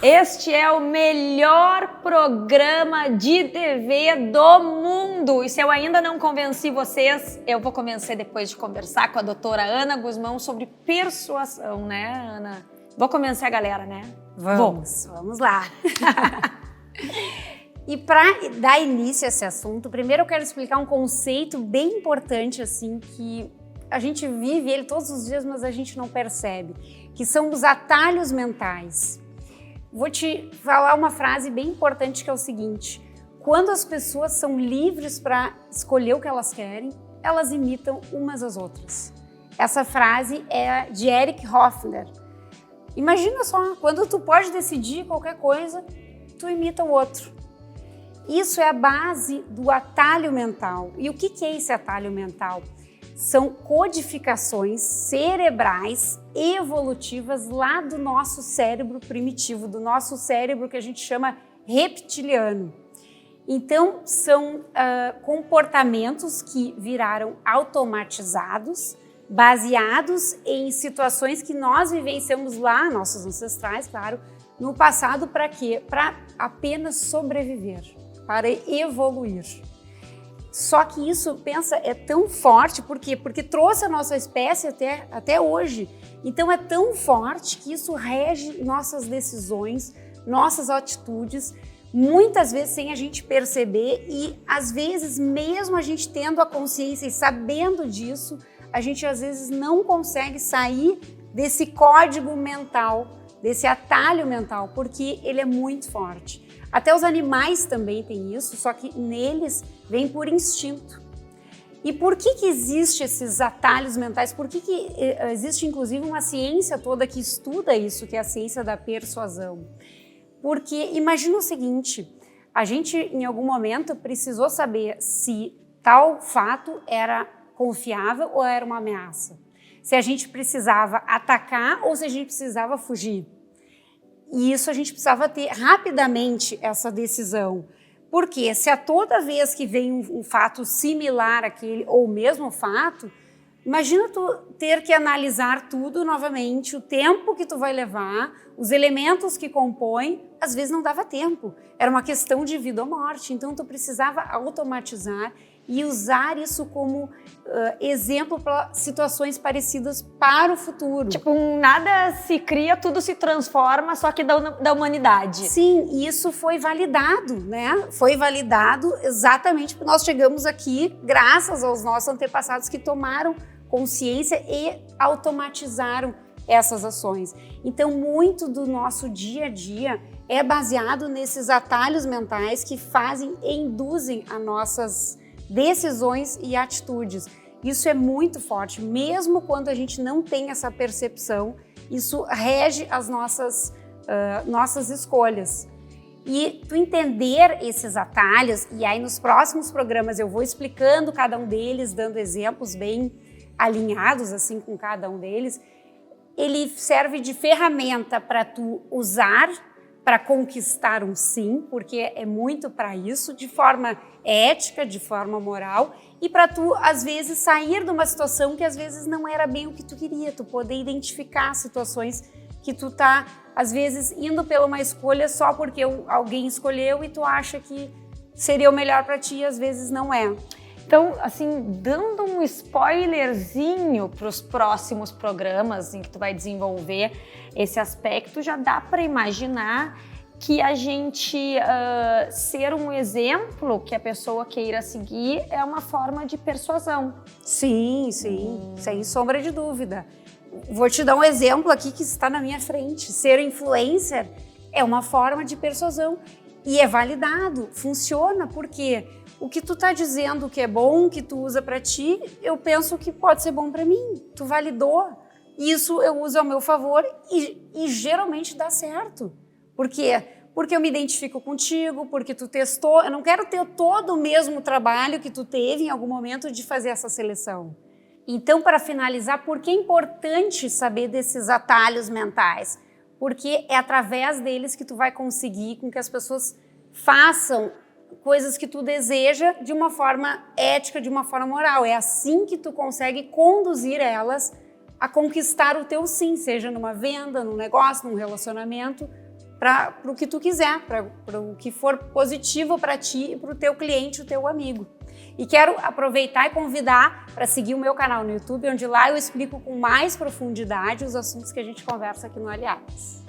Este é o melhor programa de TV do mundo. E se eu ainda não convenci vocês, eu vou convencer depois de conversar com a doutora Ana Guzmão sobre persuasão, né, Ana? Vou convencer a galera, né? Vamos lá. E para dar início a esse assunto, primeiro eu quero explicar um conceito bem importante, assim, que a gente vive ele todos os dias, mas a gente não percebe, que são os atalhos mentais. Vou te falar uma frase bem importante que é o seguinte: quando as pessoas são livres para escolher o que elas querem, elas imitam umas às outras. Essa frase é de Erich Hoffer. Imagina só, quando tu pode decidir qualquer coisa, tu imita o outro. Isso é a base do atalho mental. E o que é esse atalho mental? São codificações cerebrais evolutivas lá do nosso cérebro primitivo, do nosso cérebro que a gente chama reptiliano. Então, são comportamentos que viraram automatizados, baseados em situações que nós vivenciamos lá, nossos ancestrais, claro, no passado. Para quê? Para apenas sobreviver, para evoluir. Só que isso, pensa, é tão forte, por quê? Porque trouxe a nossa espécie até hoje. Então é tão forte que isso rege nossas decisões, nossas atitudes, muitas vezes sem a gente perceber, e às vezes mesmo a gente tendo a consciência e sabendo disso, a gente às vezes não consegue sair desse código mental, desse atalho mental, porque ele é muito forte. Até os animais também têm isso, só que neles vem por instinto. E por que existe esses atalhos mentais? Por que existe inclusive uma ciência toda que estuda isso, que é a ciência da persuasão? Porque imagina o seguinte, a gente em algum momento precisou saber se tal fato era confiável ou era uma ameaça. Se a gente precisava atacar ou se a gente precisava fugir. E isso a gente precisava ter rapidamente essa decisão. Porque se a toda vez que vem um fato similar àquele, ou o mesmo fato, imagina tu ter que analisar tudo novamente, o tempo que tu vai levar, os elementos que compõem, às vezes não dava tempo. Era uma questão de vida ou morte, então tu precisava automatizar e usar isso como exemplo para situações parecidas para o futuro. Tipo, nada se cria, tudo se transforma, só que da humanidade. Sim, e isso foi validado, né? Foi validado exatamente porque nós chegamos aqui graças aos nossos antepassados que tomaram consciência e automatizaram essas ações. Então, muito do nosso dia a dia é baseado nesses atalhos mentais que fazem e induzem as nossas decisões e atitudes. Isso é muito forte, mesmo quando a gente não tem essa percepção, isso rege as nossas escolhas. E tu entender esses atalhos, e aí nos próximos programas eu vou explicando cada um deles, dando exemplos bem alinhados assim com cada um deles, ele serve de ferramenta para tu usar para conquistar um sim, porque é muito para isso, de forma ética, de forma moral, e para tu, às vezes, sair de uma situação que às vezes não era bem o que tu queria, tu poder identificar situações que tu tá, às vezes, indo pela uma escolha só porque alguém escolheu e tu acha que seria o melhor para ti, e às vezes não é. Então, assim, dando um spoilerzinho para os próximos programas em que tu vai desenvolver esse aspecto, já dá para imaginar que a gente ser um exemplo que a pessoa queira seguir é uma forma de persuasão. Sim, sem sombra de dúvida. Vou te dar um exemplo aqui que está na minha frente. Ser influencer é uma forma de persuasão e é validado, funciona, porque o que tu tá dizendo que é bom, que tu usa para ti, eu penso que pode ser bom para mim. Tu validou. Isso eu uso ao meu favor e geralmente dá certo. Por quê? Porque eu me identifico contigo, porque tu testou. Eu não quero ter todo o mesmo trabalho que tu teve em algum momento de fazer essa seleção. Então, para finalizar, por que é importante saber desses atalhos mentais? Porque é através deles que tu vai conseguir com que as pessoas façam coisas que tu deseja de uma forma ética, de uma forma moral. É assim que tu consegue conduzir elas a conquistar o teu sim, seja numa venda, num negócio, num relacionamento, para o que tu quiser, para o que for positivo para ti e para o teu cliente, o teu amigo. E quero aproveitar e convidar para seguir o meu canal no YouTube, onde lá eu explico com mais profundidade os assuntos que a gente conversa aqui no Aliadas.